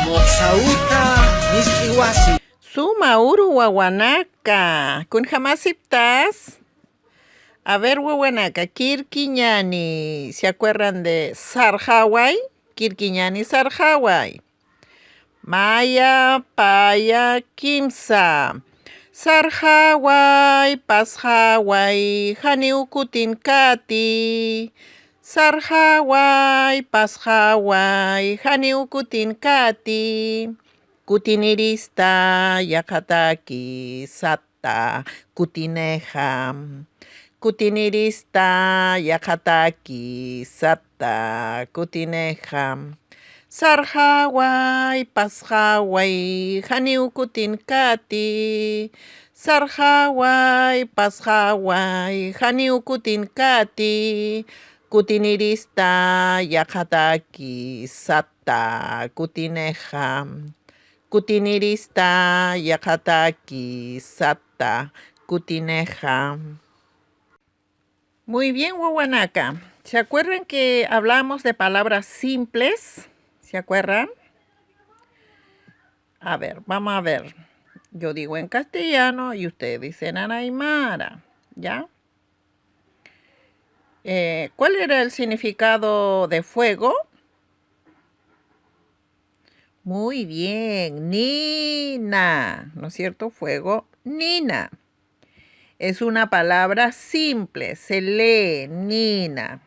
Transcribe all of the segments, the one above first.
Moksauta Miskiwasi. Sumauru wawanaka. ¿Kunjamasiptas? A ver, wawanaka, Kirkiñani. ¿Se acuerdan de Sarjaway? Kirkiñani Sarjaway. Maya, paya, kimsa. Sarjaway, pasjaway, haniukutin kati. Sarjaway, pasjaway, haniukutin kati. Kutinirista, yakataki, sata, kutineja. Kutinirista, yakataki, sata, kutineja. Sarjaway, pasjaway, haniukutin kati. Sarjaway, pasjaway, haniukutin kati. Kutinirista, yakataki, sata, kutineja. Kutinirista, yakataki, sata, kutineja. Muy bien, wawanaka. ¿Se acuerdan que hablamos de palabras simples? ¿Se acuerdan? A ver, vamos a ver. Yo digo en castellano y ustedes dicen en aymara, ¿ya? ¿Cuál era el significado de fuego? Muy bien, Nina, ¿no es cierto? Fuego, Nina. Es una palabra simple, se lee, Nina.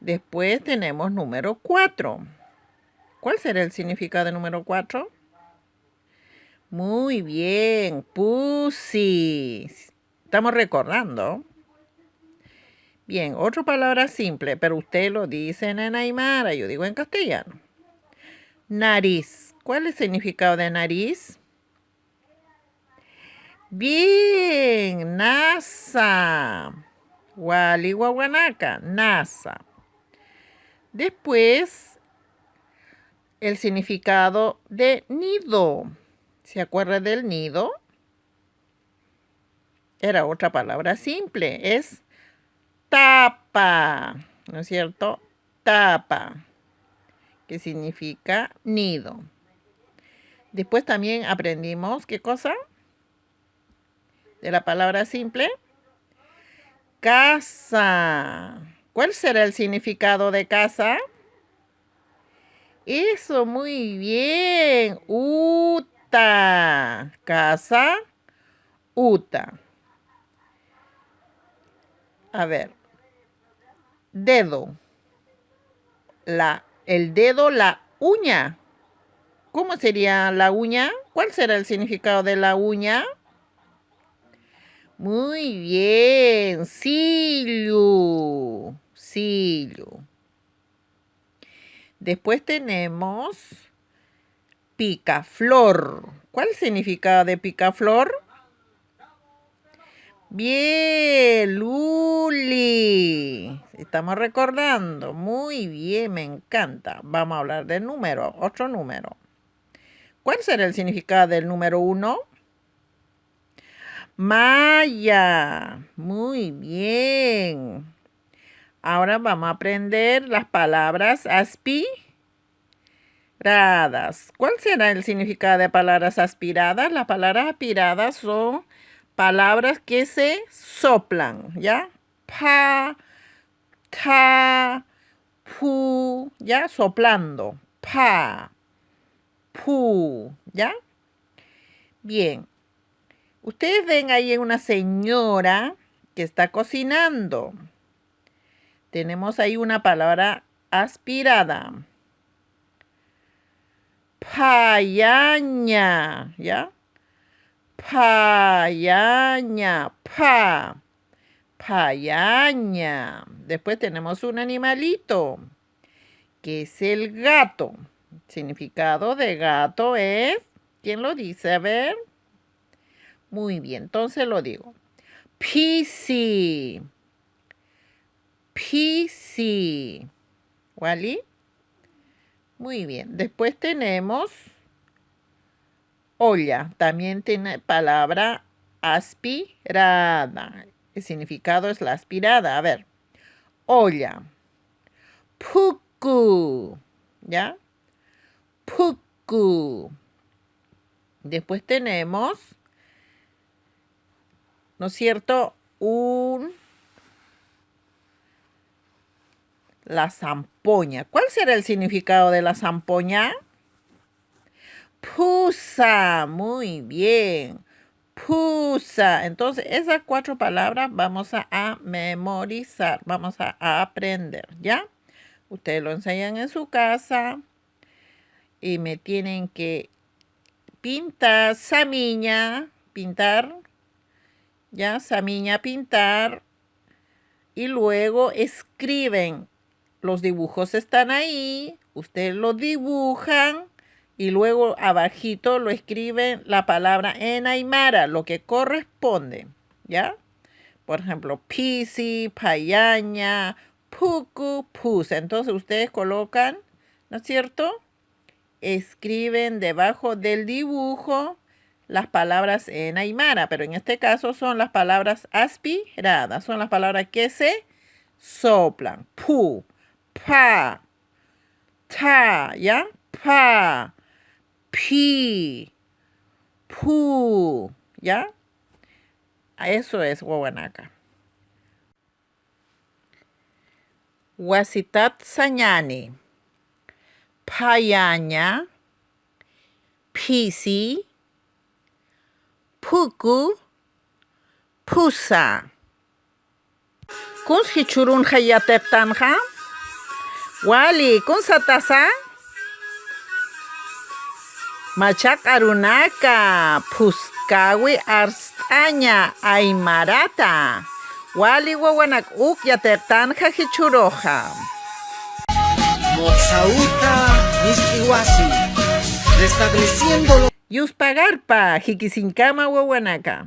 Después tenemos número 4. ¿Cuál será el significado de número 4? Muy bien, Pussy. Estamos recordando. Bien, otra palabra simple, pero usted lo dice en aymara, yo digo en castellano. Nariz. ¿Cuál es el significado de nariz? Bien, nasa. Wali wawanaka, nasa. Después, el significado de nido. ¿Se acuerda del nido? Era otra palabra simple, es tapa, ¿no es cierto? Tapa, que significa nido. Después también aprendimos, ¿qué cosa? De la palabra simple. Casa. ¿Cuál será el significado de casa? Eso, muy bien. Uta. Casa, uta. A ver. Dedo. El dedo, la uña. ¿Cómo sería la uña? ¿Cuál será el significado de la uña? Muy bien, sillo. Sillo. Después tenemos picaflor. ¿Cuál es el significado de picaflor? Bien, Luli. Estamos recordando. Muy bien, me encanta. Vamos a hablar del número, otro número. ¿Cuál será el significado del número 1? Maya. Muy bien. Ahora vamos a aprender las palabras aspiradas. ¿Cuál será el significado de palabras aspiradas? Las palabras aspiradas son palabras que se soplan, ¿ya? Pa, ta, pu, ¿ya? Soplando. Pa, pu, ¿ya? Bien. Ustedes ven ahí una señora que está cocinando. Tenemos ahí una palabra aspirada. Payaña, ¿ya? Payaña, pa. Payaña. Después tenemos un animalito, que es el gato. El significado de gato es, ¿quién lo dice? A ver. Muy bien, entonces lo digo. Pisi. Pisi. ¿Wally? Muy bien. Después tenemos olla. También tiene palabra aspirada. El significado es la aspirada. A ver. Olla. Puku. ¿Ya? Puku. puku. Después tenemos, ¿no es cierto? La zampoña. ¿Cuál será el significado de la zampoña? Pusa. Muy bien. Pusa. Entonces, esas 4 palabras vamos a memorizar, vamos a aprender, ¿ya? Ustedes lo enseñan en su casa y me tienen que pintar, samiña, pintar, ¿ya? Samiña, pintar. Y luego escriben. Los dibujos están ahí, ustedes lo dibujan y luego abajito lo escriben la palabra en aymara, lo que corresponde, ¿ya? Por ejemplo, pisi, payaña, puku, pusa. Entonces ustedes colocan, ¿no es cierto? Escriben debajo del dibujo las palabras en aymara, pero en este caso son las palabras aspiradas, son las palabras que se soplan. Pu, pa, ta, ¿ya? Pa, pi, pu, ¿ya? Eso es Wawanaka. Wasitat sanyani, payaña, pisi, puku, pusa. Kun hichurun hayatep tanja? Wali, kun satasa? Machak arunaka, puskawi arstaña aymarata. Wali wawanak uk yatep tanja hichuroja. Moxauta Nisquihuasi, restableciendo Yuspagarpa, hikisinkama wawanaka.